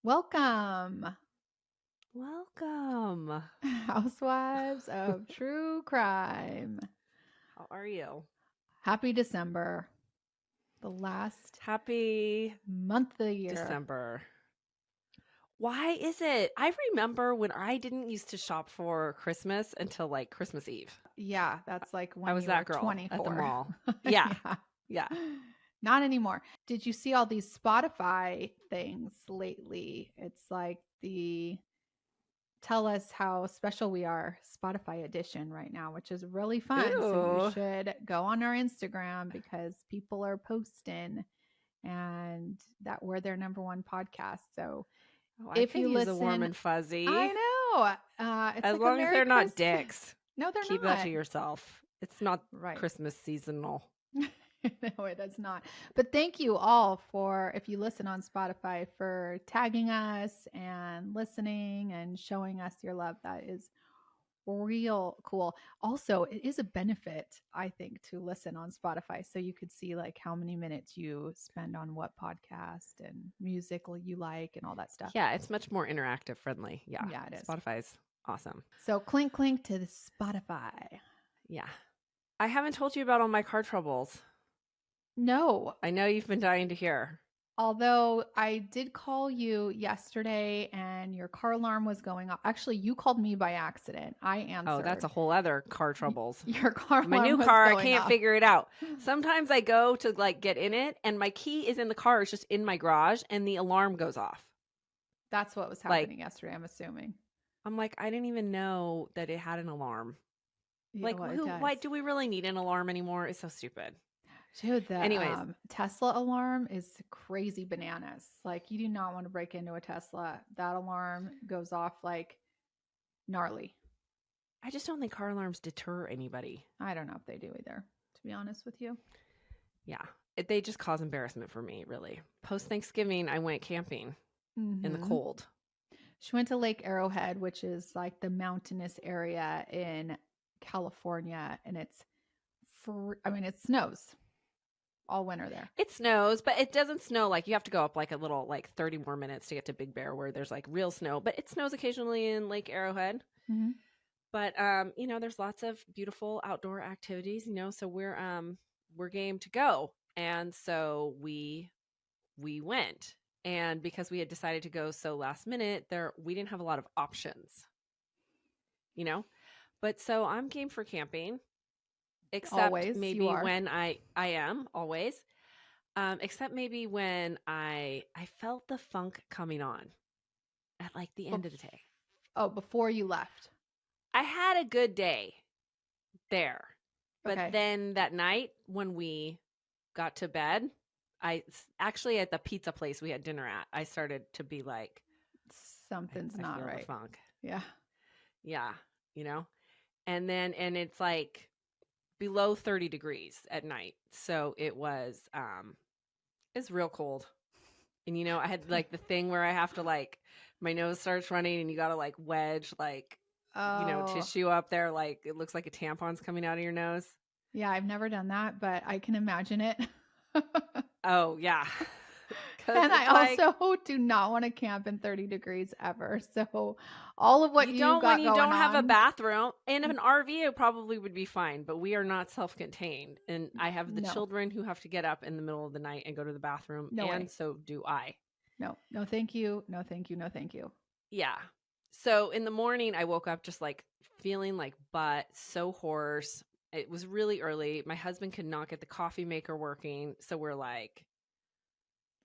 Welcome, Welcome. Housewives of True Crime. How are you? Happy December, the last Happy month of the year. December. Why is it? I remember when I didn't used to shop for Christmas until like Christmas Eve. Yeah, that's like I when was you were that girl at the 24. mall. Yeah. Yeah. Yeah. Not anymore. Did you see all these Spotify things lately? It's like the tell us how special we are Spotify edition right now, which is really fun. So you Ooh. should go on our Instagram because people are posting and that we're their number one podcast. So Oh, I if could you use a warm listen, and fuzzy. I know it's As like a long as Merry they're not Christmas. dicks. No, they're Keep that not. to yourself. It's not Right. Christmas seasonal. No, it does not. But thank you all for, if you listen on Spotify, for tagging us and listening and showing us your love. That is real cool. Also, it is a benefit, I think, to listen on Spotify. So you could see like how many minutes you spend on what podcast and music you like and all that stuff. Yeah, it's much more interactive friendly. Yeah. Yeah, it is. Spotify's awesome. So clink clink to the Spotify. Yeah. I haven't told you about all my car troubles. No, I know you've been dying to hear. although I did call you yesterday and your car alarm was going off. Actually, you called me by accident. I Oh, that's answered. a whole other car Y- troubles. Your car My alarm new was car, I going can't off. figure it out. Sometimes I go to like get in it and my key is in the car, it's just in my garage and the alarm goes off. That's what was Like, happening yesterday, I'm assuming. I'm like, I didn't even know that it had an alarm. Yeah, Like, well, it why does. do we really need an alarm anymore? It's so stupid. Dude, the Anyways, Tesla alarm is crazy bananas. Like, you do not want to break into a Tesla. That alarm goes off like gnarly. I just don't think car alarms deter anybody. I don't know if they do either, to be honest with you. Yeah. They just cause embarrassment for me, really. Post Thanksgiving, I went camping in the Mm-hmm. cold. She went to Lake Arrowhead, which is like the mountainous area in California, and it snows all winter there. It snows, but it doesn't snow like you have to go up like a little like 30 more minutes to get to Big Bear where there's like real snow, but it snows occasionally in Lake Arrowhead. Mm-hmm. But there's lots of beautiful outdoor activities, so we're game to go. And so we went. And because we had decided to go so last minute, we didn't have a lot of options. But so I'm game for camping. Except Always, you maybe are. when I am always. Except maybe when I felt the funk coming on at like the end of the day. Oh, before you left. I had a good day there. But Okay. then that night when we got to bed, I actually at the pizza place we had dinner at, I started to be like, Something's I not feel right. the funk. Yeah. Yeah, and it's like below 30 degrees at night. So it's real cold. And I had like the thing where I have to like my nose starts running and you got to like wedge like Oh, tissue up there like it looks like a tampon's coming out of your nose. yeah. I've never done that, but I can imagine it. Oh, yeah. Cuz And I it's like also do not want to camp in 30 degrees ever. So, all of what you you don't when got you going don't have a on, bathroom. In an RV it probably would be fine, but we are not self-contained and I have the no, children who have to get up in the middle of the night and go to the bathroom no and way. so do I. No, no, thank you. No, thank you. No, thank you. Yeah. So in the morning, I woke up just like feeling like butt, so hoarse. It was really early. My husband could not get the coffee maker working. So we're like,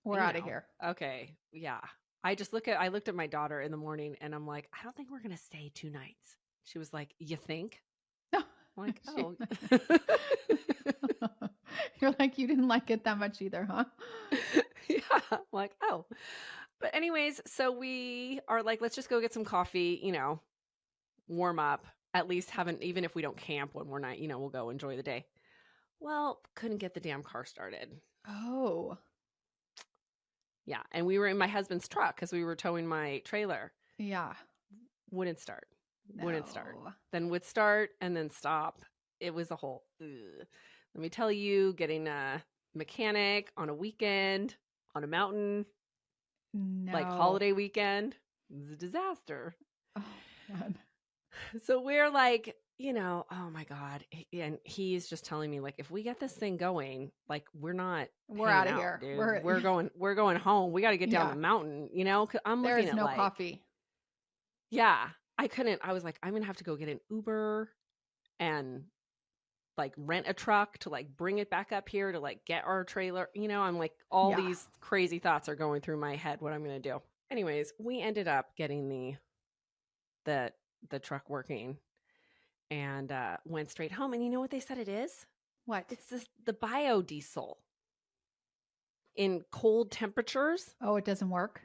We're out of here. okay, yeah. I looked at my daughter in the morning and I'm like, I don't think we're going to stay 2 nights. She was like, you think? I'm like, oh. You're like, you didn't like it that much either, huh? Yeah. I'm like, oh. But anyways, so we are like, let's just go get some coffee, warm up. At least even if we don't camp when we're not, we'll go enjoy the day. Well, couldn't get the damn car started. Oh, Yeah. And we were in my husband's truck because we were towing my trailer. yeah. Wouldn't start. Wouldn't start. No. Then would start and then stop. It was a whole, ugh. Let me tell you, getting a mechanic on a weekend, on a mountain. Like No. holiday weekend, it was a disaster. Oh, God. So we're like, oh my God. And he's just telling me, like, if we get this thing going, like, we're not We're hanging out of out, here. dude. We're going home. We got to get down the Yeah. mountain, 'cause I'm There looking is at no like, coffee. yeah, I was like, I'm going to have to go get an Uber and like rent a truck to like bring it back up here to like get our trailer. I'm like, all Yeah. these crazy thoughts are going through my head, what I'm going to do. Anyways, we ended up getting the truck working and went straight home. And you know what they said it is? What? It's the biodiesel in cold temperatures. Oh, it doesn't work?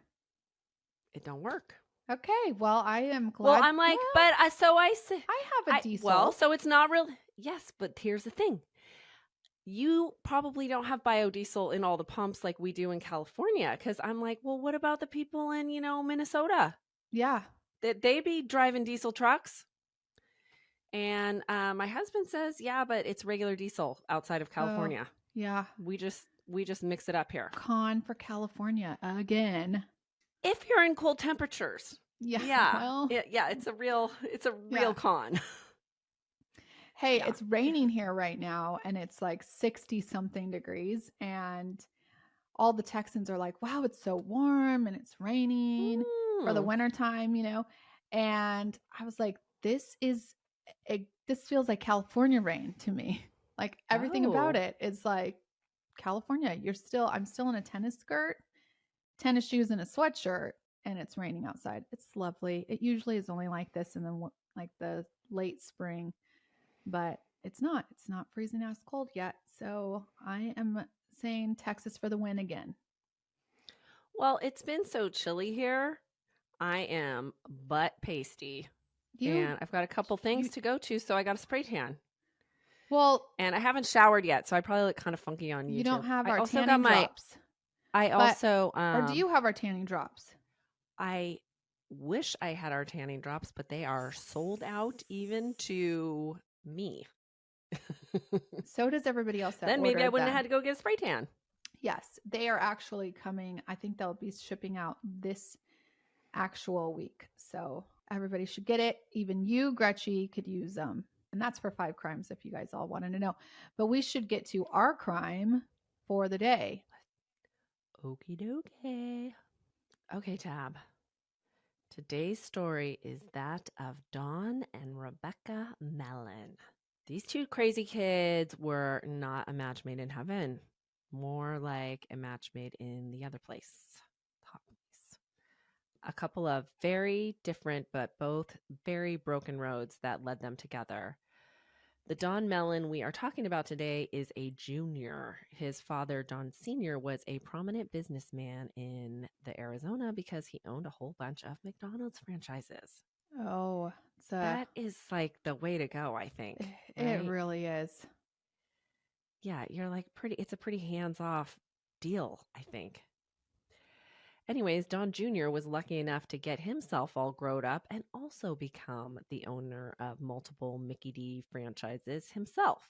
It don't work. Okay. Well, I am Well, glad. I'm like, Well, but so I said, I have a well, diesel. so it's not real. Yes, but here's the thing. You probably don't have biodiesel in all the pumps like we do in California. Cause I'm like, well, what about the people in, Minnesota? Yeah. That they be driving diesel trucks? And my husband says, yeah, but it's regular diesel outside of Oh, California. yeah. We just mix it up here. Con for California again. If you're in cold temperatures. Yeah. Yeah. Well, Yeah, it's a real yeah. con. Hey, Yeah. it's raining here right now and it's like 60 something degrees. And all the Texans are like, wow, it's so warm and it's raining for the Mm. winter time, And I was like, this feels like California rain to me. Like everything about Oh. it is like California. I'm still in a tennis skirt, tennis shoes, and a sweatshirt, and it's raining outside. It's lovely. It usually is only like this in like the late spring, but it's not freezing ass cold yet. So I am saying Texas for the win again. Well, it's been so chilly here. I am butt pasty. You And I've got a couple things you to go to, so I got a spray tan. well, And I haven't showered yet, so I probably look kind of funky on you YouTube. don't have I our also got tanning drops. I But also or do you have our tanning drops? I wish I had our tanning drops, but they are sold out even to me. So does everybody else that Then maybe I ordered wouldn't have them. had to go get a spray tan. Yes, they are actually coming. I think they'll be shipping out this actual week. So everybody should get it. Even you, Gretchy, could use them. And that's for 5 crimes if you guys all wanted to know. But we should get to our crime for the day. Okie dokie. Okay, Tab. Today's story is that of Don and Rebekah Mellon. These two crazy kids were not a match made in heaven, more like a match made in the other place, hot place. A couple of very different but both very broken roads that led them together. The Don Mellon we are talking about today is a junior. His father, Don Sr., was a prominent businessman in the Arizona because he owned a whole bunch of McDonald's franchises. Oh, That is like the way to go, I think, it right? really is. Yeah, you're like it's a pretty hands-off deal, I think. Anyways, Don Jr. was lucky enough to get himself all grown up and also become the owner of multiple Mickey D franchises himself.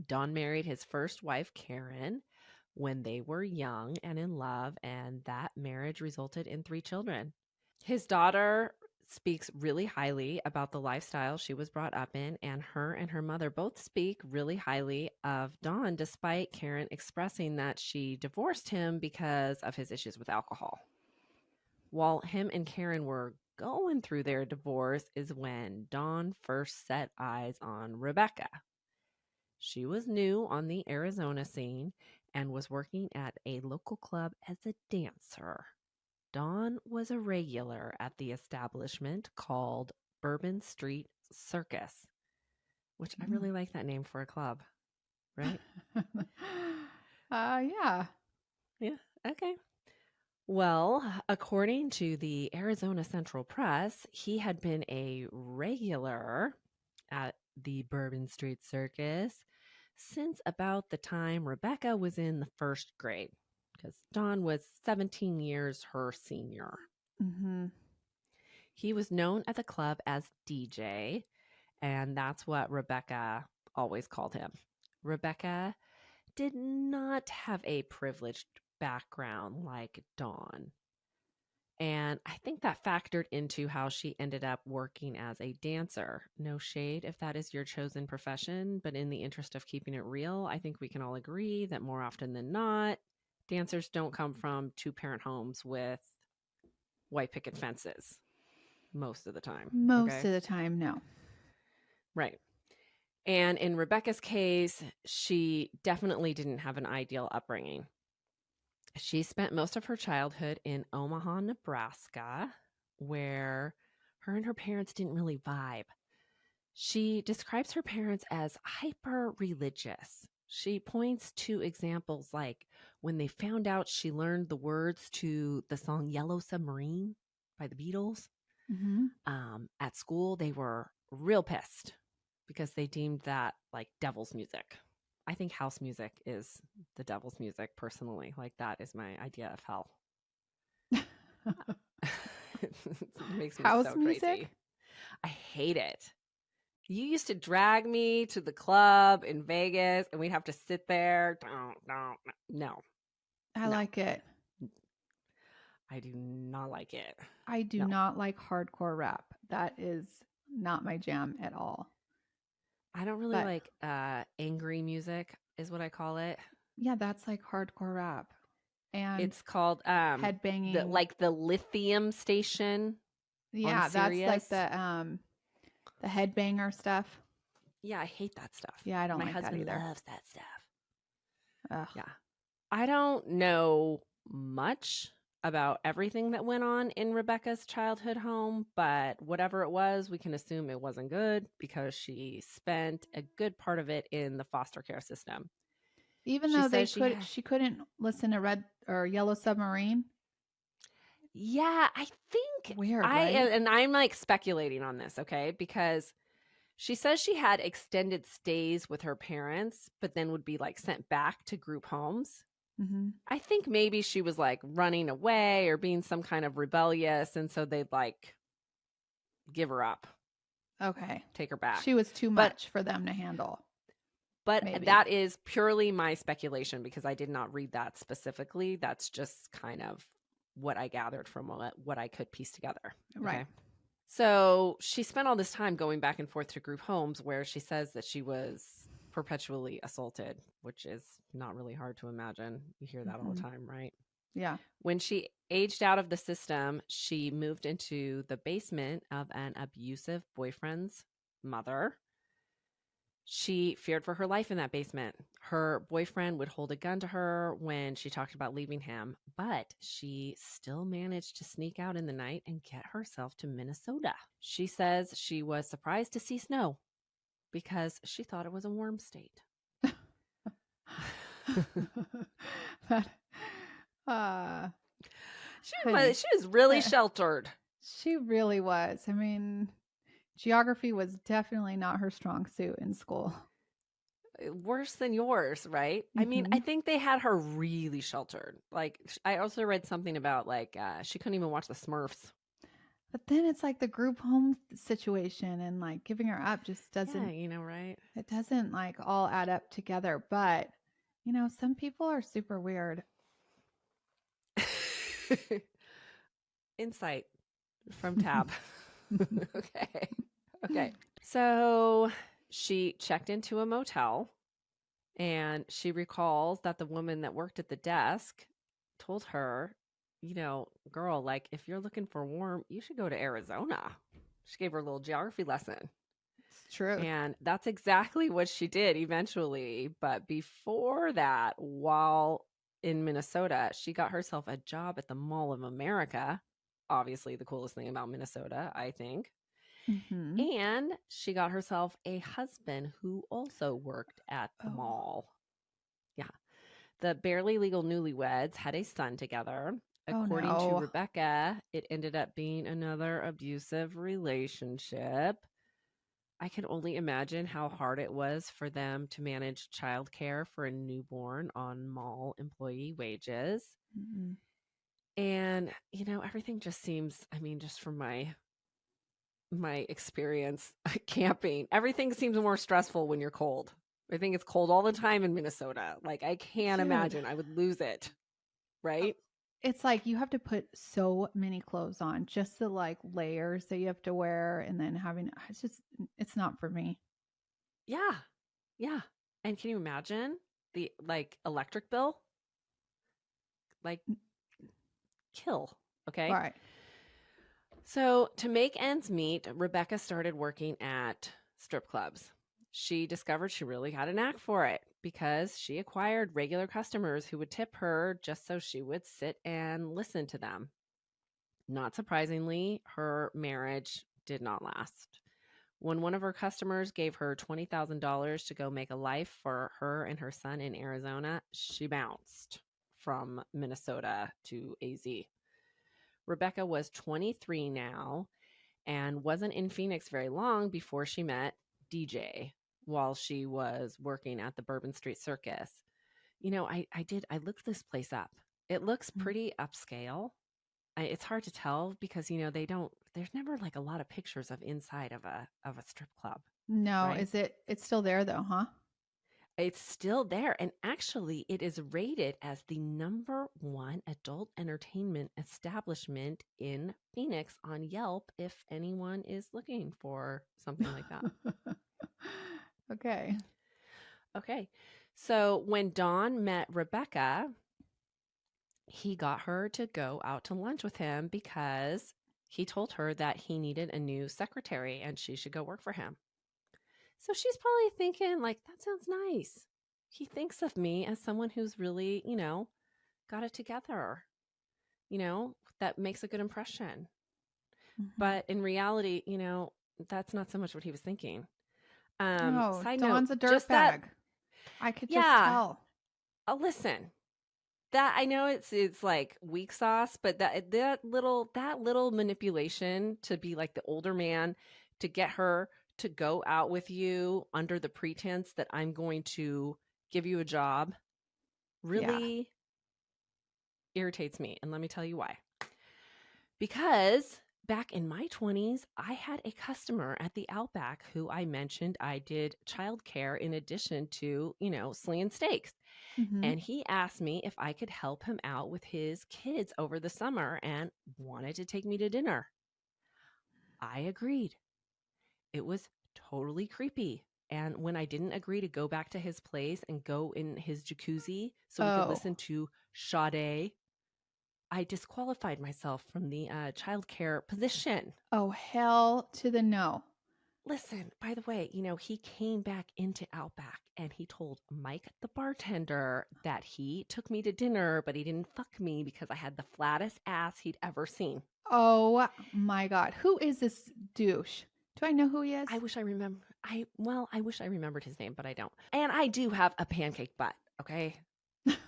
Don married his first wife, Karen, when they were young and in love, and that marriage resulted in 3 children. His daughter speaks really highly about the lifestyle she was brought up in, and her mother both speak really highly of Don, despite Karen expressing that she divorced him because of his issues with alcohol. While him and Karen were going through their divorce is when Don first set eyes on Rebekah. She was new on the Arizona scene and was working at a local club as a dancer. Dawn was a regular at the establishment called Bourbon Street Circus, which I really like that name for a club, right? Yeah. Yeah, okay. Well, according to the Arizona Central Press, he had been a regular at the Bourbon Street Circus since about the time Rebekah was in the 1st grade, because Dawn was 17 years her senior. Mm-hmm. He was known at the club as DJ, and that's what Rebekah always called him. Rebekah did not have a privileged background like Dawn. And I think that factored into how she ended up working as a dancer. No shade if that is your chosen profession, but in the interest of keeping it real, I think we can all agree that more often than not, dancers don't come from two-parent homes with white picket fences most of the time. Most Okay. of the time, no. Right. And in Rebekah's case, she definitely didn't have an ideal upbringing. She spent most of her childhood in Omaha, Nebraska, where her and her parents didn't really vibe. She describes her parents as hyper religious. She points to examples like when they found out she learned the words to the song Yellow Submarine by the Beatles. Mm-hmm. At school, they were real pissed because they deemed that like devil's music. I think house music is the devil's music personally. Like that is my idea of hell. It makes me House so music? crazy. I hate it. You used to drag me to the club in Vegas and we'd have to sit there. No, I no, like it. I do not like it. I do No. not like hardcore rap. That is not my jam at all. I don't really But like angry music is what I call it. yeah, that's like hardcore rap. And It's called headbanging. the Lithium Station on Yeah, that's like Sirius. the headbanger stuff. Yeah, I hate that stuff. Yeah, I don't My like that husband either. loves that stuff. Ugh. Yeah. I don't know much about everything that went on in Rebekah's childhood home, but whatever it was, we can assume it wasn't good because she spent a good part of it in the foster care system. Even She though says she couldn't listen to Red or Yellow Submarine. Yeah, I think Weird, right? and I'm like speculating on this, okay? Because she says she had extended stays with her parents, but then would be like sent back to group homes. Mm-hmm. I think maybe she was like running away or being some kind of rebellious. And so they'd like give her up, Okay. take her back. She was too But much for them to handle. but Maybe. that is purely my speculation because I did not read that specifically. That's just kind of what I gathered from what I could piece together. Right. Okay. So she spent all this time going back and forth to group homes where she says that she was perpetually assaulted, which is not really hard to imagine. You hear that all the time, right? Yeah. When she aged out of the system, she moved into the basement of an abusive boyfriend's mother. She feared for her life in that basement. Her boyfriend would hold a gun to her when she talked about leaving him, but she still managed to sneak out in the night and get herself to Minnesota. She says she was surprised to see snow because she thought it was a warm state. uh, She was really sheltered. She really was. I mean, geography was definitely not her strong suit in school. Worse than yours, right? I mean, I think they had her really sheltered. Like, I also read something about like she couldn't even watch the Smurfs. But then it's like the group home situation and like giving her up just doesn't, Yeah, you know, right? it doesn't like all add up together. But, you know, some people are super weird. Insight from Tab. Okay. Okay. So she checked into a motel and she recalls that the woman that worked at the desk told her, you know, girl, like if you're looking for warm, you should go to Arizona. She gave her a little geography lesson. It's true. And that's exactly what she did eventually. But before that, while in Minnesota, she got herself a job at the Mall of America. Obviously, the coolest thing about Minnesota, I think. Mm-hmm. And she got herself a husband who also worked at the mall. Yeah. The barely legal newlyweds had a son together. According to Rebekah, it ended up being another abusive relationship. I can only imagine how hard it was for them to manage childcare for a newborn on mall employee wages. Mm-hmm. And, you know, everything just seems, I mean, just from my experience camping, everything seems more stressful when you're cold. I think it's cold all the time in Minnesota. Like I can't imagine I would lose it. right? It's like you have to put so many clothes on, just the like layers that you have to wear, and then having it's not for me. Yeah. Yeah. And can you imagine the like electric bill? Like kill. Okay. Right. So, to make ends meet, Rebekah started working at strip clubs. She discovered she really had a knack for it because she acquired regular customers who would tip her just so she would sit and listen to them. Not surprisingly, her marriage did not last. When one of her customers gave her $20,000 to go make a life for her and her son in Arizona, she bounced from Minnesota to AZ. Rebekah was 23 now and wasn't in Phoenix very long before she met DJ while she was working at the Bourbon Street Circus. I looked this place up. It looks Mhm. pretty upscale. It's hard to tell because there's never like a lot of pictures of inside of a strip club, No, right? it's still there though, huh? It's still there, and actually it is rated as the #1 adult entertainment establishment in Phoenix on Yelp if anyone is looking for something like that. Okay. Okay. So when Don met Rebekah, he got her to go out to lunch with him because he told her that he needed a new secretary and she should go work for him. So she's probably thinking, like, that sounds nice. He thinks of me as someone who's really, got it together, that makes a good impression. Mhm. But in reality, that's not so much what he was thinking. Oh, Side note, Dawn's a just that, dirtbag. I could just yeah, tell. listen, that I know it's like weak sauce, but that little manipulation to be like the older man to get her to go out with you under the pretense that I'm going to give you a job Yeah. really irritates me. And let me tell you why. Because back in my 20s, I had a customer at the Outback who I mentioned I did childcare in addition to, slinging steaks. Mhm. And he asked me if I could help him out with his kids over the summer and wanted to take me to dinner. I agreed. It was totally creepy. And when I didn't agree to go back to his place and go in his jacuzzi so we could Oh. listen to Sade, I disqualified myself from the childcare position. Oh, hell to the no. Listen, by the way, he came back into Outback and he told Mike, the bartender, that he took me to dinner, but he didn't fuck me because I had the flattest ass he'd ever seen. Oh my God. Who is this douche? Do I know who he is? I wish I remember. I wish I remembered his name, but I don't. And I do have a pancake butt, okay?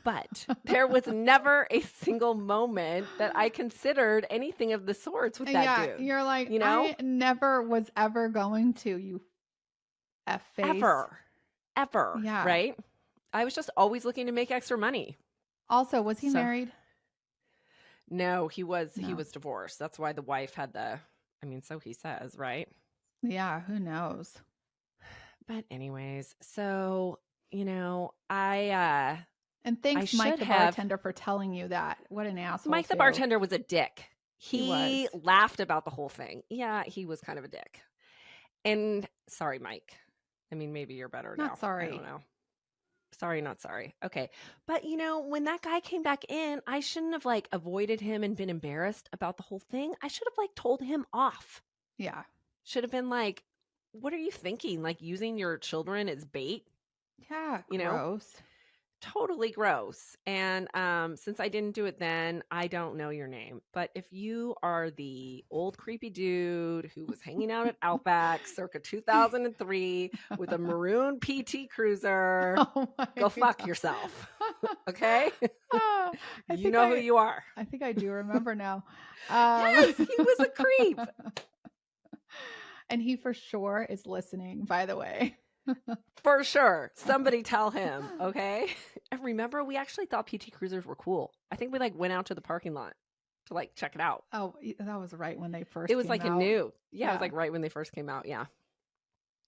But there was never a single moment that I considered anything of the sorts with that Yeah, dude. you're like, You know? I never was ever going to, you F face. Ever, Yeah. right? I was just always looking to make extra money. Also, was he So married? no, he No. was divorced. That's why the wife had so he says, right? Yeah, who knows? But anyways, so, And I thanks, Mike should the have bartender, for telling you that. What an asshole, Mike the too. bartender was a dick. He was. He laughed about the whole thing. Yeah, he was kind of a dick. And sorry, Mike. I mean, maybe you're better Not now. I don't sorry. know. Sorry, not sorry. Okay. But when that guy came back in, I shouldn't have like avoided him and been embarrassed about the whole thing. I should have like told him off. Yeah. Should have been like, what are you thinking? Like using your children as bait? Yeah, You know? gross. Totally gross. And since I didn't do it then, I don't know your name. But if you are the old creepy dude who was hanging out at Outback circa 2003 with a maroon PT Cruiser, Oh my go fuck God. yourself. Okay? Ah, You know who you are. I think I do remember now. Yes, he was a creep. And he for sure is listening, by the way. For sure. Somebody tell him, okay? And remember, we actually thought PT Cruisers were cool. I think we like went out to the parking lot to like check it out. Oh, that was right when they first It was came like a out. new. Yeah, it was Yeah. like right when they first came out. Yeah.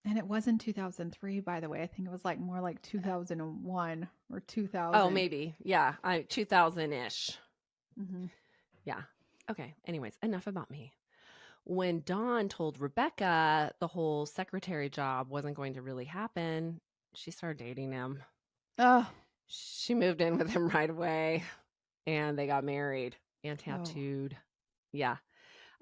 And it wasn't 2003, by the way. I think it was like more like 2001 or Oh, 2000. maybe. Yeah, 2000-ish. Hmm. Yeah. Okay. Anyways, enough about me. When Dawn told Rebekah the whole secretary job wasn't going to really happen, she started dating him. Oh, She moved in with him right away and they got married and oh. tattooed. Yeah.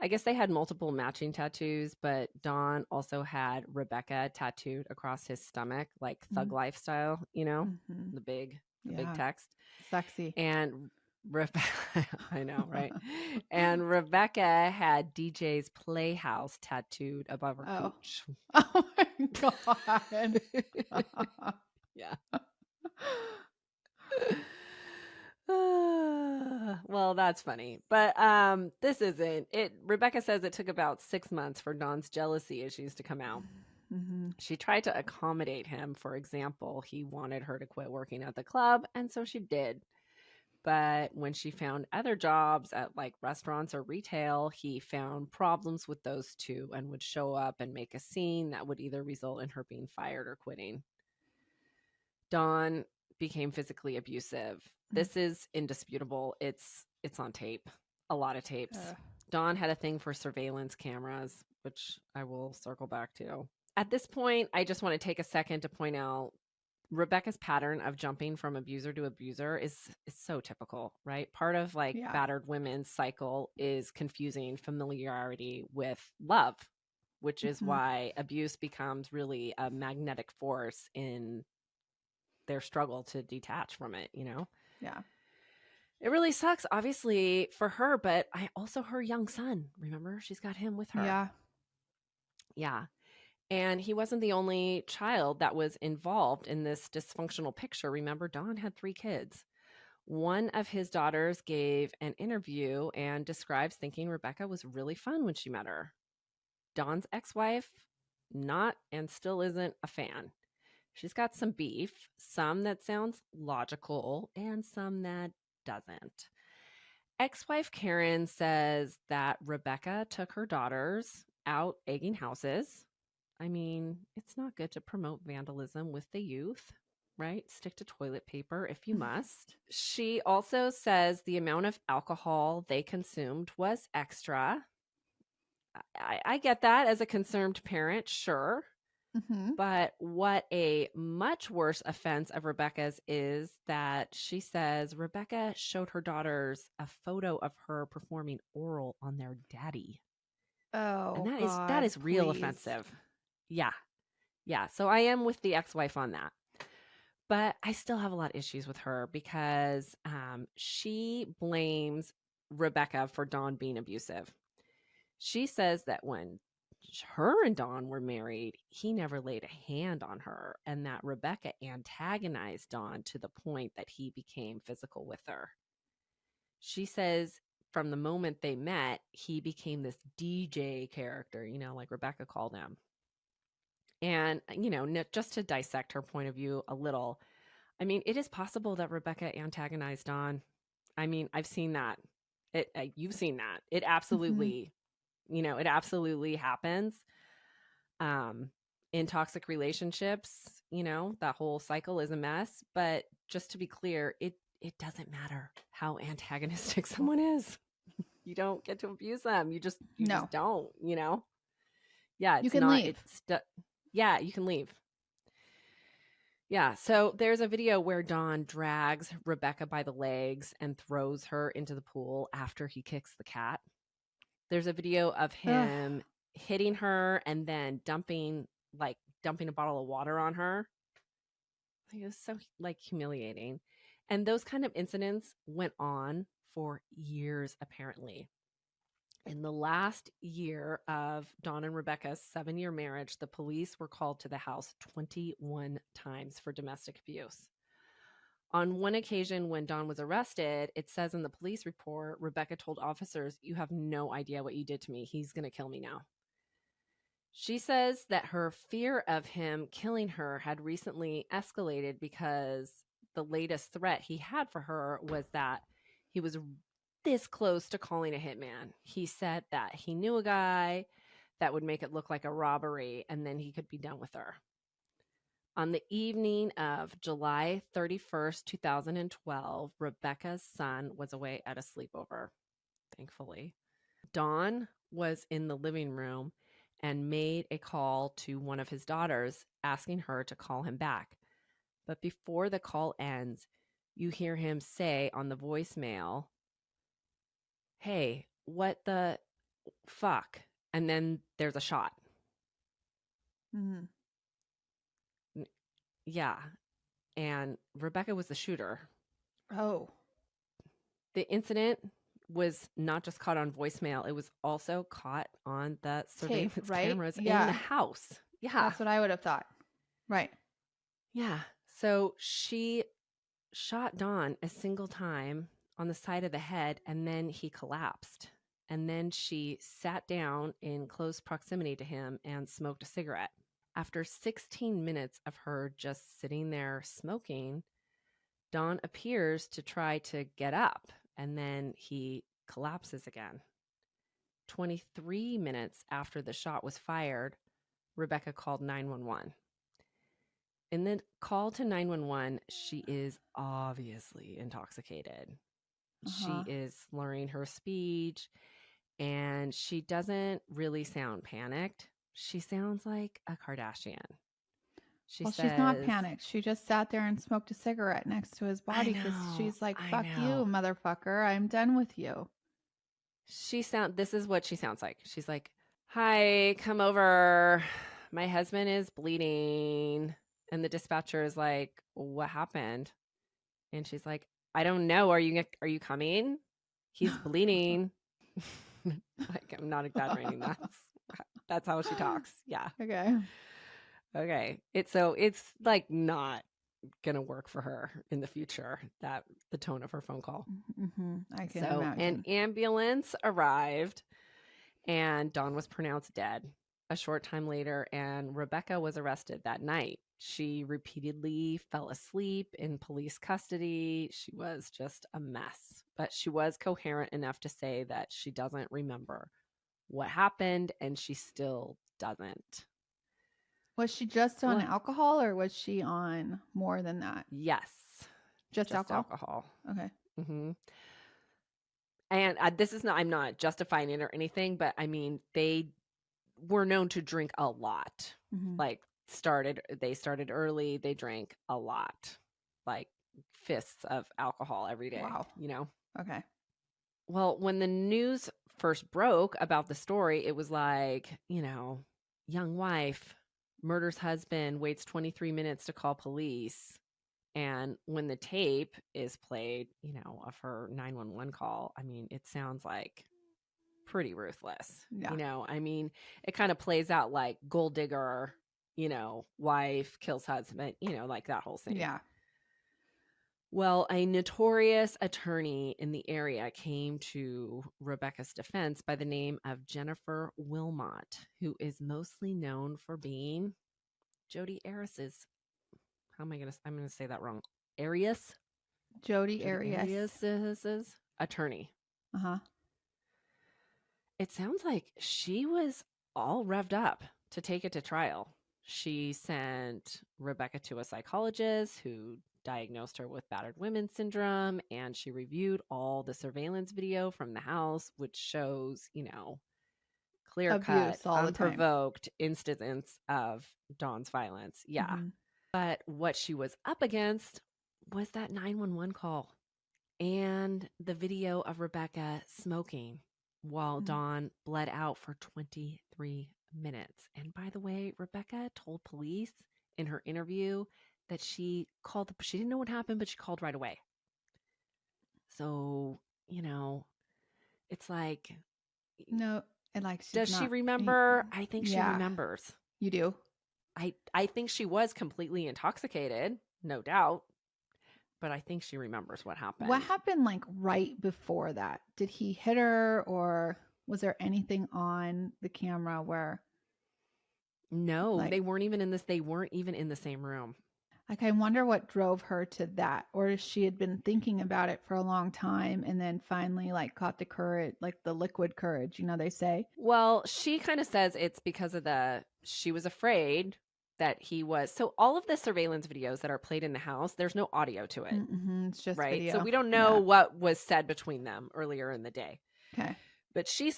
I guess they had multiple matching tattoos, but Don also had Rebekah tattooed across his stomach, like thug lifestyle, Mm-hmm. the big Yeah. text. Sexy. And Rebecca, I know, right? And Rebekah had DJ's Playhouse tattooed above her Oh. cooch. Oh my God. Yeah. Well, that's funny. But this isn't. Rebecca says it took about 6 months for Don's jealousy issues to come out. Mm-hmm. She tried to accommodate him. For example, he wanted her to quit working at the club, and so she did. But when she found other jobs at like restaurants or retail, he found problems with those two and would show up and make a scene that would either result in her being fired or quitting. Don became physically abusive. This is indisputable. It's on tape. A lot of tapes. Don had a thing for surveillance cameras, which I will circle back to. At this point, I just want to take a second to point out Rebecca's pattern of jumping from abuser to abuser is so typical, right? Part of like Yeah. battered women's cycle is confusing familiarity with love, which is why abuse becomes really a magnetic force in their struggle to detach from it, Yeah. It really sucks, obviously, for her, but also her young son. Remember, she's got him with her. Yeah. Yeah. And he wasn't the only child that was involved in this dysfunctional picture. Remember, Don had 3 kids. One of his daughters gave an interview and describes thinking Rebekah was really fun when she met her. Don's ex-wife, not and still isn't a fan. She's got some beef, some that sounds logical and some that doesn't. Ex-wife Karen says that Rebekah took her daughters out egging houses. I mean, it's not good to promote vandalism with the youth, right? Stick to toilet paper if you must. She also says the amount of alcohol they consumed was extra. I get that as a concerned parent, sure. Mm-hmm. But what a much worse offense of Rebekah's is that she says Rebekah showed her daughters a photo of her performing oral on their daddy. And Oh that God, is real please. offensive. Yeah. Yeah. So I am with the ex-wife on that. But I still have a lot of issues with her because she blames Rebekah for Dawn being abusive. She says that when her and Dawn were married, he never laid a hand on her, and that Rebekah antagonized Dawn to the point that he became physical with her. She says from the moment they met, he became this DJ character, like Rebekah called him. And, just to dissect her point of view a little, I mean, it is possible that Rebekah antagonized Dawn. I mean, I've seen that. You've seen that. It Mm-hmm. absolutely, it absolutely happens. In toxic relationships, that whole cycle is a mess. But just to be clear, it doesn't matter how antagonistic someone is. You don't get to abuse them. You just No, don't, Yeah, you it's can not leave. yeah, you can leave. Yeah, so there's a video where Don drags Rebekah by the legs and throws her into the pool after he kicks the cat. There's a video of Ugh. him hitting her and then dumping a bottle of water on her. It was so humiliating. And those kind of incidents went on for years, apparently. In the last year of Dawn and Rebekah's 7-year marriage, the police were called to the house 21 times for domestic abuse. On one occasion when Dawn was arrested, it says in the police report, Rebekah told officers, "You have no idea what you did to me. He's going to kill me now." She says that her fear of him killing her had recently escalated because the latest threat he had for her was that he was this close to calling a hitman. He said that he knew a guy that would make it look like a robbery, and then he could be done with her. On the evening of July 31st, 2012, Rebekah's son was away at a sleepover, thankfully. Don was in the living room and made a call to one of his daughters, asking her to call him back. But before the call ends, you hear him say on the voicemail, "Hey, what the fuck?" And then there's a shot. Mm-hmm. Yeah. And Rebekah was the shooter. Oh. The incident was not just caught on voicemail, it was also caught on the surveillance Tape, right? cameras in Yeah. the house. Yeah. That's what I would have thought. Right. Yeah. So she shot Don a single time on the side of the head, and then he collapsed. And then she sat down in close proximity to him and smoked a cigarette. After 16 minutes of her just sitting there smoking, Don appears to try to get up, and then he collapses again. 23 minutes after the shot was fired, Rebekah called 911. In the call to 911, she is obviously intoxicated. She is slurring her speech, and she doesn't really sound panicked. She sounds like a Kardashian. She's not panicked. She just sat there and smoked a cigarette next to his body because she's like, fuck you, motherfucker. I'm done with you. This is what she sounds like. She's like, "Hi, come over. My husband is bleeding." And the dispatcher is like, "What happened?" And she's like, "I don't know. Are you coming? He's bleeding." Like, I'm not exaggerating. That's how she talks. Yeah. Okay. It's like not gonna work for her in the future, that the tone of her phone call. I can imagine. An ambulance arrived and Don was pronounced dead a short time later, and Rebekah was arrested that night. She repeatedly fell asleep in police custody. She was just a mess, but she was coherent enough to say that she doesn't remember what happened, and she still doesn't. Was she just on alcohol, or was she on more than that? Yes. Just alcohol? Okay. Mm-hmm. And I'm not justifying it or anything, but I mean, they were known to drink a lot. Like they started early, they drank a lot, like fists of alcohol every day. Wow. You know? Okay. Well, when the news first broke about the story, it was like, young wife murders husband, waits 23 minutes to call police. And when the tape is played, of her 911 call, I mean, it sounds like pretty ruthless. Yeah. I mean, it kind of plays out like gold digger, wife kills husband, like that whole thing. Yeah. Well, a notorious attorney in the area came to Rebekah's defense by the name of Jennifer Wilmot, who is mostly known for being Jodi Arias's. I'm going to say that wrong. Jodi Arias's attorney. It sounds like she was all revved up to take it to trial. She sent Rebekah to a psychologist who diagnosed her with battered women syndrome, and she reviewed all the surveillance video from the house, which shows, clear-cut, unprovoked incidents of Dawn's violence. Yeah. But what she was up against was that 911 call and the video of Rebekah smoking while Dawn bled out for 23 minutes. And by the way, Rebekah told police in her interview that she didn't know what happened, but she called right away. So, it's like, no, and like, does she remember? I think she remembers. You do? I think she was completely intoxicated, no doubt, but I think she remembers what happened. What happened like right before that? Did he hit her, or was there anything on the camera where? No, they weren't even in the same room. Like, I wonder what drove her to that, or if she had been thinking about it for a long time and then finally, like, got the courage, like the liquid courage, they say. Well, she kind of says it's because of she was afraid that he was. So all of the surveillance videos that are played in the house, there's no audio to it, It's just right? So video. we don't know Yeah. what was said between them earlier in the day. Okay. But she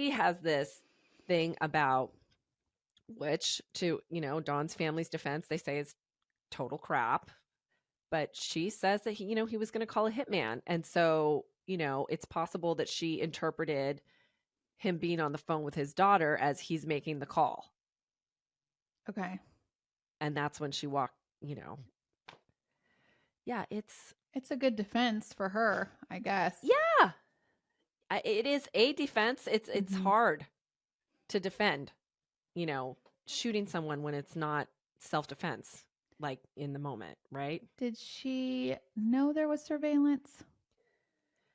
has this thing about, which to, Dawn's family's defense, they say is total crap. But she says that he was going to call a hitman. And so, it's possible that she interpreted him being on the phone with his daughter as he's making the call. Okay. And that's when she walked, yeah, It's a good defense for her, I guess. yeah, it is a defense. It's Mhm. hard to defend, shooting someone when it's not self-defense, like in the moment, right? Did she know there was surveillance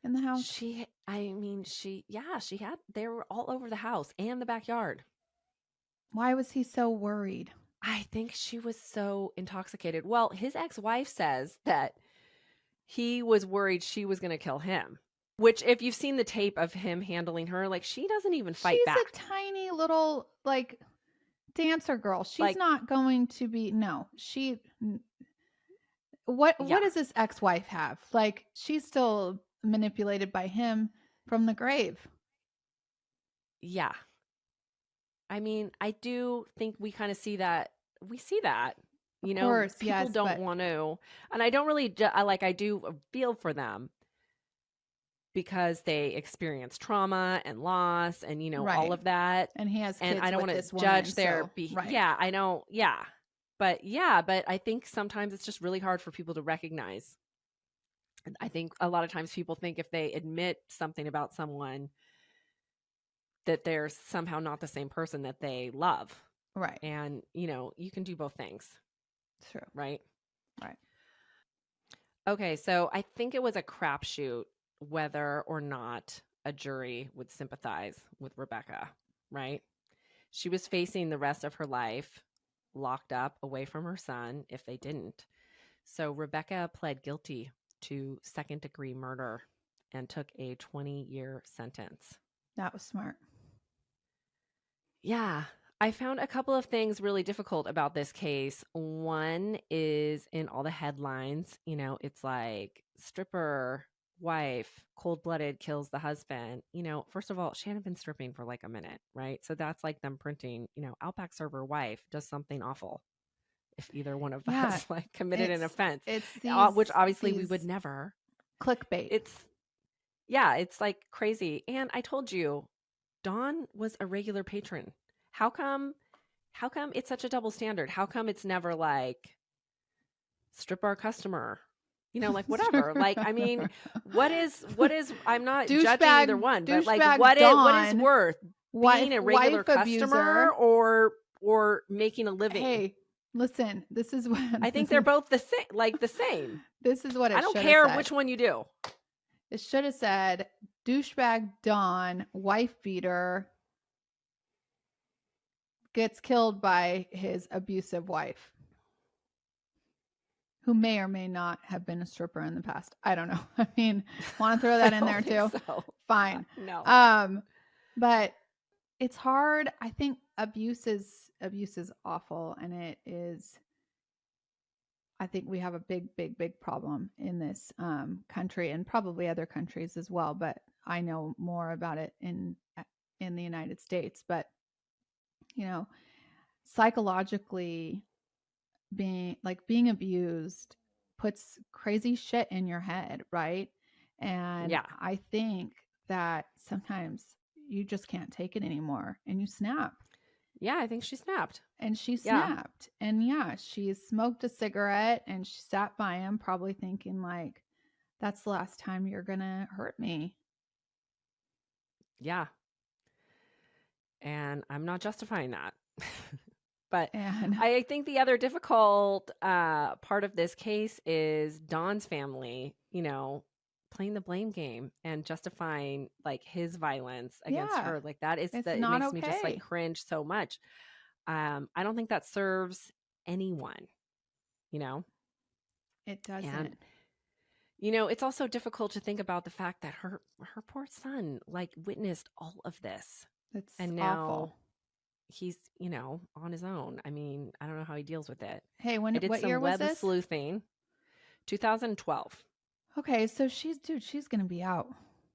in the house? She had, they were all over the house and the backyard. Why was he so worried? I think she was so intoxicated. Well, his ex-wife says that he was worried she was going to kill him, which if you've seen the tape of him handling her, like she doesn't even fight She's back. a tiny little, like, dancer girl. She's Like, not going to be, no. What yeah, does this ex-wife have? Like, she's still manipulated by him from the grave. yeah. I mean, I do think we kind of see that. We see that, Of course, people yes, don't but want to, and I don't really, I do feel for them because they experience trauma and loss and, all right. of that. And he has And kids I don't with want this to judge woman, their so right. yeah, I don't, but I think sometimes it's just really hard for people to recognize. And I think a lot of times people think if they admit something about someone that they're somehow not the same person that they love. Right. And, you can do both things. True. Right? Right. Okay, so I think it was a crapshoot whether or not a jury would sympathize with Rebekah, right? She was facing the rest of her life locked up away from her son if they didn't. So Rebekah pled guilty to second-degree murder and took a 20-year sentence. That was smart. Yeah. I found a couple of things really difficult about this case. One is in all the headlines, it's like stripper, wife, cold-blooded kills the husband. First of all, she hadn't been stripping for like a minute, right? So that's like them printing, Outback server wife does something awful if either one of Yeah. us like committed an offense, It's which obviously we these would never. clickbait. It's like crazy. And I told you, Dawn was a regular patron. How come it's such a double standard? How come it's never like strip our customer? Like whatever. Like, I mean, what is I'm not judging either one, but like what is worth being a regular customer or making a living? Hey, listen, this is what I think they're both the same. This is what it I don't should care have said. which one you do. It should have said douchebag Dawn, wife beater, gets killed by his abusive wife, who may or may not have been a stripper in the past. I don't know. I mean, want to throw that in there too? So. Fine. No. But it's hard. I think abuse is awful, and it is. I think we have a big problem in this country, and probably other countries as well. But I know more about it in the United States. But psychologically, being abused puts crazy shit in your head, right? And Yeah. I think that sometimes you just can't take it anymore and you snap. Yeah, I think she snapped. And she snapped. And she smoked a cigarette and she sat by him probably thinking like, that's the last time you're gonna hurt me. Yeah. And I'm not justifying that. But I think the other difficult part of this case is Dawn's family, playing the blame game and justifying like his violence against her. Like that is it makes me just like cringe so much. I don't think that serves anyone, It And doesn't. it's also difficult to think about the fact that her poor son like witnessed all of this, It's and awful. now he's on his own. I mean, I don't know how he deals with it. Hey, I did what year some was web this? sleuthing. 2012. Okay, so she's gonna be out.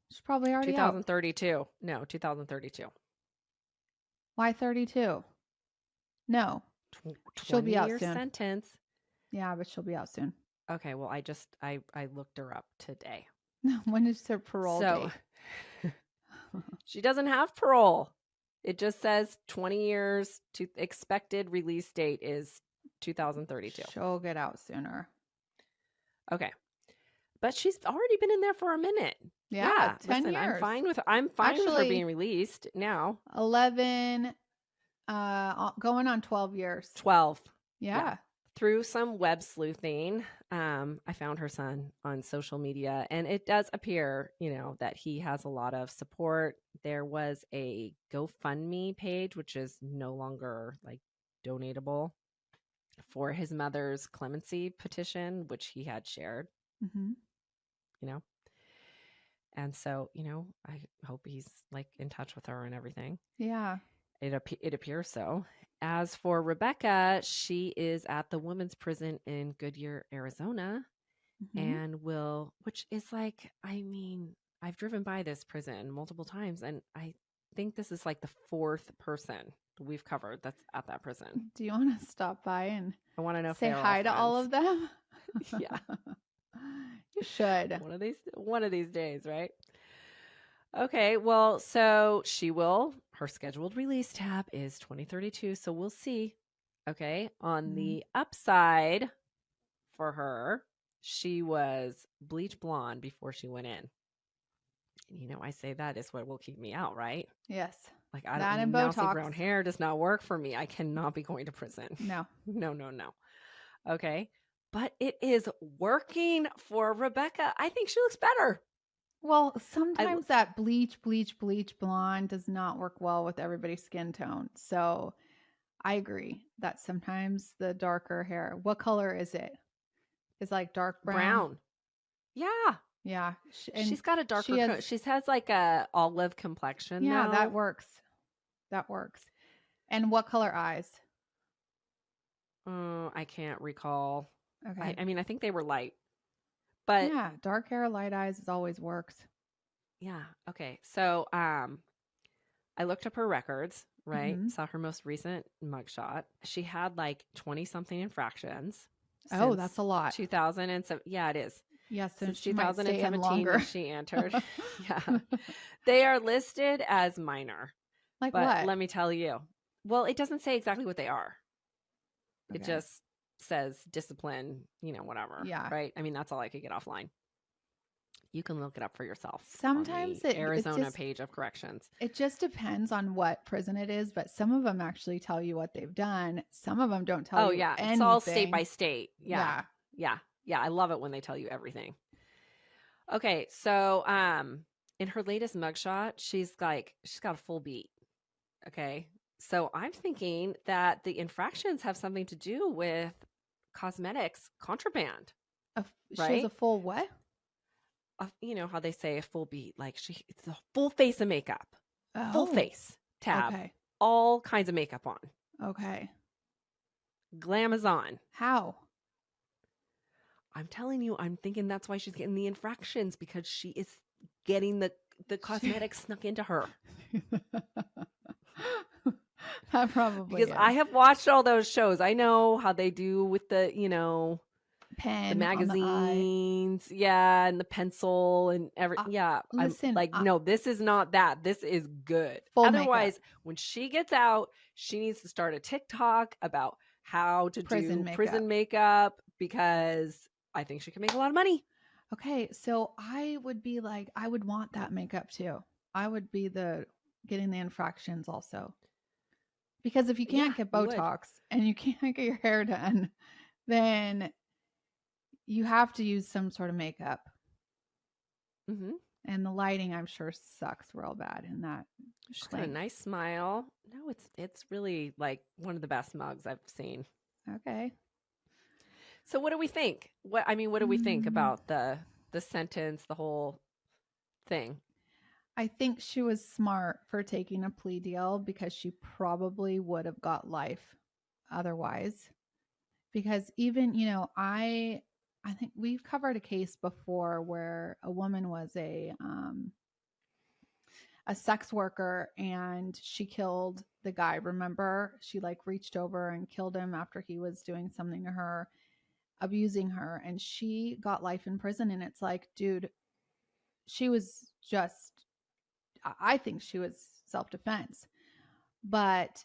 She's probably already out. 2032. No, 2032. Why 32? No, she'll be out 20-year soon. sentence. Yeah, but she'll be out soon. Okay, well, I looked her up today. When is her parole So date? she doesn't have parole. It just says 20 years to expected release date is 2032. She'll get out sooner. Okay. But she's already been in there for a minute. Yeah, 10 listen, years. I'm fine with her Actually, being released now. 11, going on 12 years. 12. Yeah. Through some web sleuthing, I found her son on social media, and it does appear, that he has a lot of support. There was a GoFundMe page, which is no longer like donatable, for his mother's clemency petition, which he had shared. Mm-hmm. And so, I hope he's like in touch with her and everything. Yeah. It appears so. As for Rebekah, she is at the women's prison in Goodyear, Arizona, Mm-hmm. and which is like, I mean, I've driven by this prison multiple times, and I think this is like the fourth person we've covered that's at that prison. Do you want to stop by and I want to know if say they're hi to all friends. of them? Yeah. You should. One of these days, right? Okay, well, so her scheduled release tab is 2032, so we'll see. Okay, on the upside for her, she was bleach blonde before she went in. And I say that is what will keep me out, right? Yes. Like, That and mousy Botox. brown hair does not work for me. I cannot be going to prison. No. No. Okay, but it is working for Rebekah. I think she looks better. Well, sometimes that bleach blonde does not work well with everybody's skin tone. So I agree that sometimes the darker hair, what color is it? Is like dark brown? Yeah. Yeah. She's got a darker she has like a olive complexion. Yeah, now. that works. That works. And what color eyes? I can't recall. Okay. I mean, I think they were light. But yeah, dark hair, light eyes always works. Yeah. Okay. So I looked up her records, right? Mhm. Saw her most recent mugshot. She had like 20 something infractions. Oh, that's a lot. 2007. Yeah, it is. Yeah, since she might stay in 2017 longer. when she entered. Yeah. They are listed as minor. Like but what? let me tell you. Well, it doesn't say exactly what they are. Okay. It just says discipline, whatever. Yeah. Right? I mean, that's all I could get offline. You can look it up for yourself. Sometimes on the Arizona page of corrections. It just depends on what prison it is, but some of them actually tell you what they've done. Some of them don't tell you anything. It's all state by state. Yeah. I love it when they tell you everything. Okay, so in her latest mugshot, she's got a full beat. Okay. So I'm thinking that the infractions have something to do with cosmetics contraband. She has a full what? You know how they say a full beat, like it's a full face of makeup, full face tab, all kinds of makeup on. Okay. Glam is on. How? I'm telling you, I'm thinking that's why she's getting the infractions, because she is getting the cosmetics snuck into her. That probably because is. I have watched all those shows. I know how they do with the, pen, the magazines, and the pencil and listen, I'm like, no, this is not that. This is good. Otherwise, when she gets out, she needs to start a TikTok about how to do prison makeup, because I think she can make a lot of money. Okay, so I would be like, I would want that makeup too. I would be getting the infractions also. Because if you can't get Botox and you can't get your hair done, then you have to use some sort of makeup. Mm-hmm. And the lighting, I'm sure, sucks real bad in that. She's got a nice smile. No, it's really like one of the best mugs I've seen. Okay. So what do we think? What do we think Mm, about the sentence, the whole thing? I think she was smart for taking a plea deal because she probably would have got life otherwise. Because even, I think we've covered a case before where a woman was a sex worker and she killed the guy. Remember, she like reached over and killed him after he was doing something to her, abusing her, and she got life in prison. And it's like, dude, she was just, I think she was self-defense. But,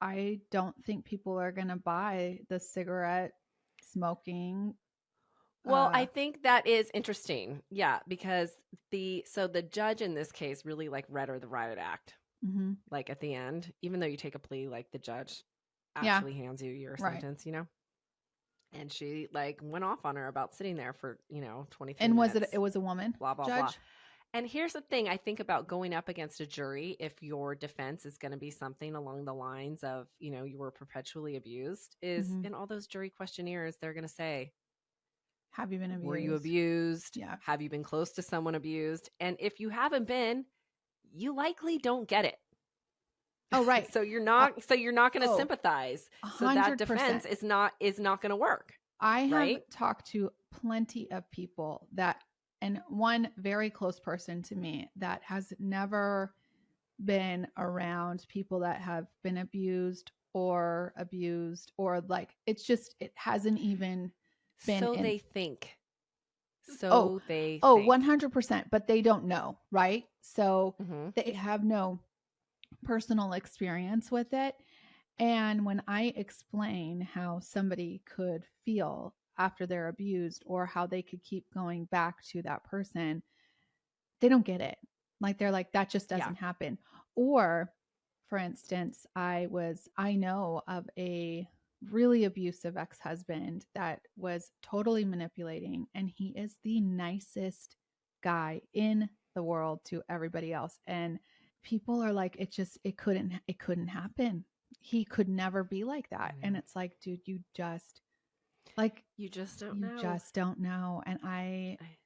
I don't think people are going to buy the cigarette smoking. Well, I think that is interesting. Yeah, because the judge in this case really like read her the riot act. Mhm. Like at the end, even though you take a plea, like the judge Yeah, actually hands you your right. sentence, And she like went off on her about sitting there for, 23 And minutes, it was a woman blah, blah, blah. judge? And here's the thing I think about going up against a jury if your defense is going to be something along the lines of, you were perpetually abused, is Mhm. in all those jury questionnaires, they're going to say, Have you been were you abused? abused? Yeah. Have you been close to someone abused? And if you haven't been, you likely don't get it. Oh, right. So you're not going to Oh, sympathize. So that 100%. defense is not going to work, I have right? talked to plenty of people and one very close person to me that has never been around people that have been abused, or like, it hasn't even been So in. they think. Oh, So they oh, think. 100%, but they don't know, right? So Mhm. they have no personal experience with it. And when I explain how somebody could feel after they're abused or how they could keep going back to that person, they don't get it. Like, they're like, that just Yeah. doesn't happen. Or, for instance, I know of a really abusive ex-husband that was totally manipulating, and he is the nicest guy in the world to everybody else. And people are like, it couldn't happen. He could never be like that. I And know. it's like, dude, you just like You just don't you know. just don't know. And I I-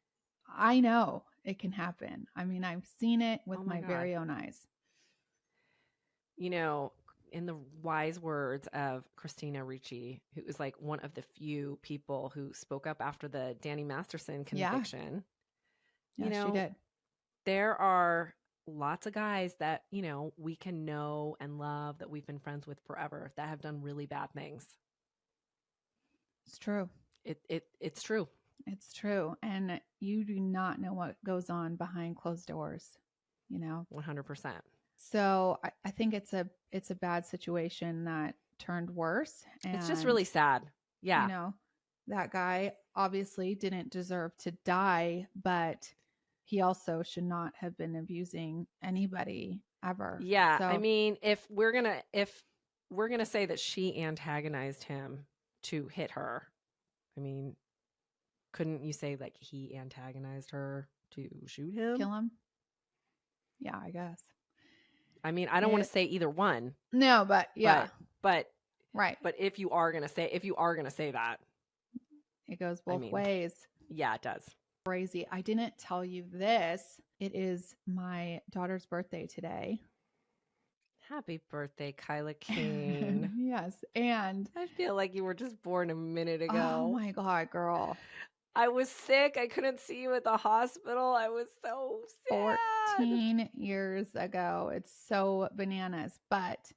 I know it can happen. I mean, I've seen it Oh with my my God. very own eyes. You know, in the wise words of Christina Ricci, who was like one of the few people who spoke up after the Danny Masterson Yeah. conviction, you Yes, she know, did. there are lots of guys that, we can know and love that we've been friends with forever that have done really bad things. It's true. It's true. It's true. And you do not know what goes on behind closed doors, you know? 100%. So I think it's a bad situation that turned worse. It's just And, really sad. you Yeah. know, that guy obviously didn't deserve to die, but he also should not have been abusing anybody ever. Yeah. I So mean, if we're going to say that she antagonized him to hit her, I mean, couldn't you say like he antagonized her to shoot him? kill him. Yeah, I guess. I mean, I don't want to It say either one, No, but yeah, but but right. but if you are going to say that, It goes I both mean, ways. yeah, it does. Crazy. I didn't tell you this. It is my daughter's birthday today. Happy birthday, Kyla Kane. Yes. And I feel like you were just born a minute oh ago. my God, girl. I was sick. I couldn't see you at the hospital. I was so sad. 14 years ago. It's so bananas. But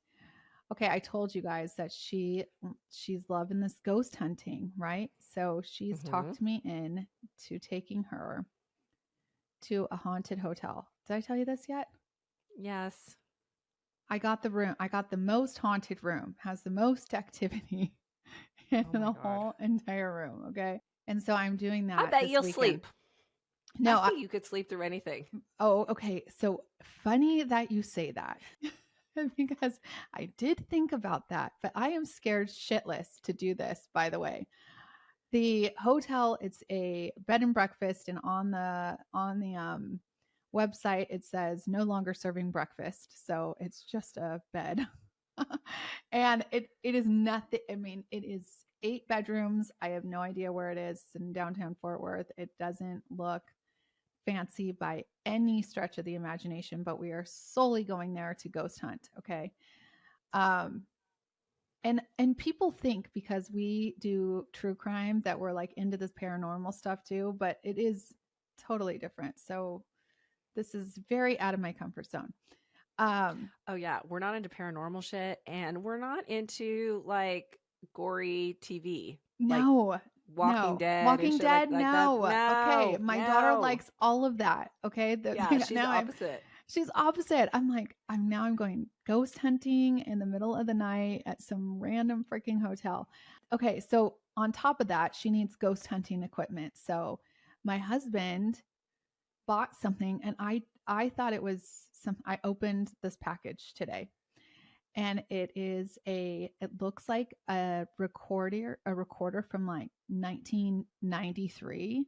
okay, I told you guys that she's loving this ghost hunting, right? So she's Hmm. talked me in to taking her to a haunted hotel. Did I tell you this yet? Yes. I got the room. I got the most haunted room, has the most activity in Oh my the God. whole entire room. Okay. And so I'm doing I that bet this you'll weekend. sleep. I No, think you could sleep through anything. oh, okay. So funny that you say that because I did think about that, but I am scared shitless to do this, by the way. The hotel, it's a bed and breakfast, and on the website it says no longer serving breakfast. So it's just a bed. And it is nothing. I mean, it is 8 bedrooms. I have no idea where it is. It's in downtown Fort Worth. It doesn't look fancy by any stretch of the imagination, but we are solely going there to ghost hunt. Okay. Um, and people think because we do true crime that we're like into this paranormal stuff too, but it is totally different. So this is very out of my comfort zone. Oh yeah, we're not into paranormal shit, and we're not into like gory TV, like No, Walking no. Dead and Walking shit like Dead, that. no. Okay, No, my daughter no. likes all of that. Okay, Yeah, she's the now opposite. she's opposite. I'm like, I'm going ghost hunting in the middle of the night at some random freaking hotel. Okay, so on top of that, she needs ghost hunting equipment. So my husband bought something, and I thought it was some. I opened this package today, and it looks like a recorder from like 1993,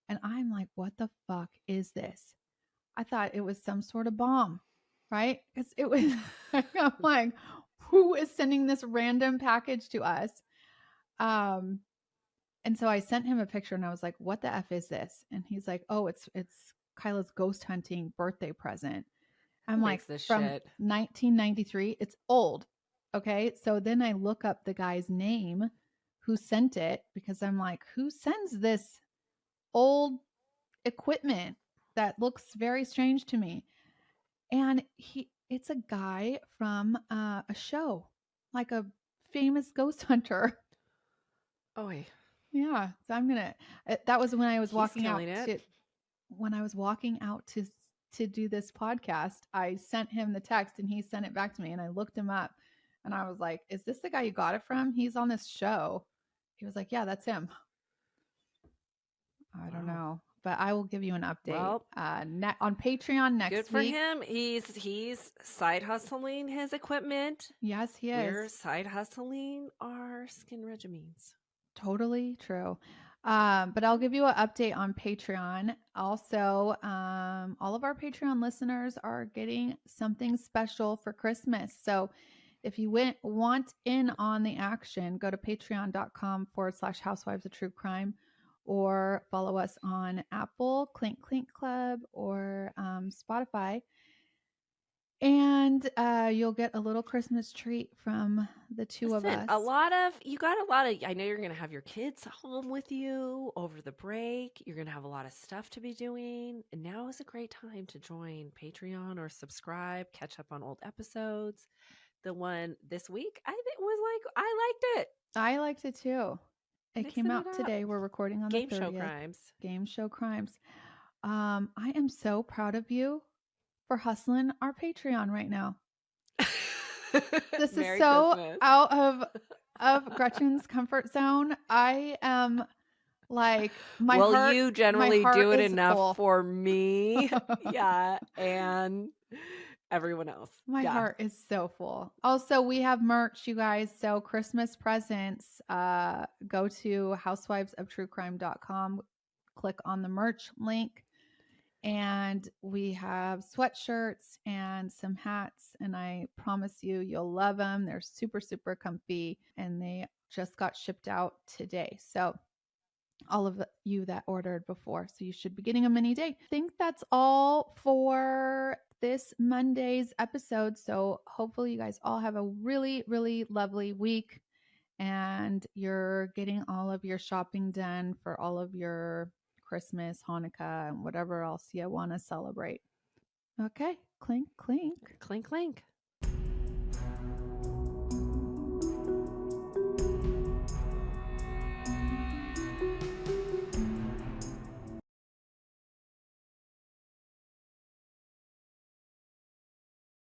and I'm like, what the fuck is this? I thought it was some sort of bomb, right? Because it was I'm like, who is sending this random package to us? um and so I sent him a picture, and I was like, what the f is this? And he's like, oh, it's Kyla's ghost hunting birthday present. Who I'm like, makes this from shit? 1993. It's old. Okay. So then I look up the guy's name who sent it, because I'm like, who sends this old equipment that looks very strange to me? And it's a guy from a show, like a famous ghost hunter. Oh wait, Yeah. So I'm going to, that was when I was he's walking out killing it. to, when I was walking out to do this podcast, I sent him the text, and he sent it back to me, and I looked him up, and I was like, "Is this the guy you got it from? He's on this show." He was like, "Yeah, that's him." I don't Wow. know, but I will give you an update Well, on Patreon good next for week. him. He's side hustling his equipment. Yes, he We're is. side hustling our skin regimens. Totally true. But I'll give you an update on Patreon. Also, all of our Patreon listeners are getting something special for Christmas. So if you want in on the action, go to patreon.com/housewives of true crime, or follow us on Apple, Clink Clink Club, or Spotify. And you'll get a little Christmas treat from the two of Listen, us. you got a lot of, I know you're going to have your kids home with you over the break. You're going to have a lot of stuff to be doing. And now is a great time to join Patreon or subscribe, catch up on old episodes. The one this week, I think was like, I liked it. I liked it too. It came Mixing it out up. today. We're recording on the Game show 30th. crimes. Game show crimes. I am so proud of you for hustling our Patreon right now. This is Merry so Christmas. out of Gretchen's comfort zone. I am like, my Well, heart you my generally heart do it is enough full. for me. Yeah. And everyone else. My Yeah. heart is so full. Also, we have merch, you guys. So Christmas presents, go to housewivesoftruecrime.com, click on the merch link, and we have sweatshirts and some hats, and I promise you'll love them. They're super, super comfy, and they just got shipped out today. So all of you that ordered before, so you should be getting them any day. I think that's all for this Monday's episode. So hopefully you guys all have a really, really lovely week, and you're getting all of your shopping done for all of your Christmas, Hanukkah, and whatever else you want to celebrate. Okay, clink, clink. Clink, clink.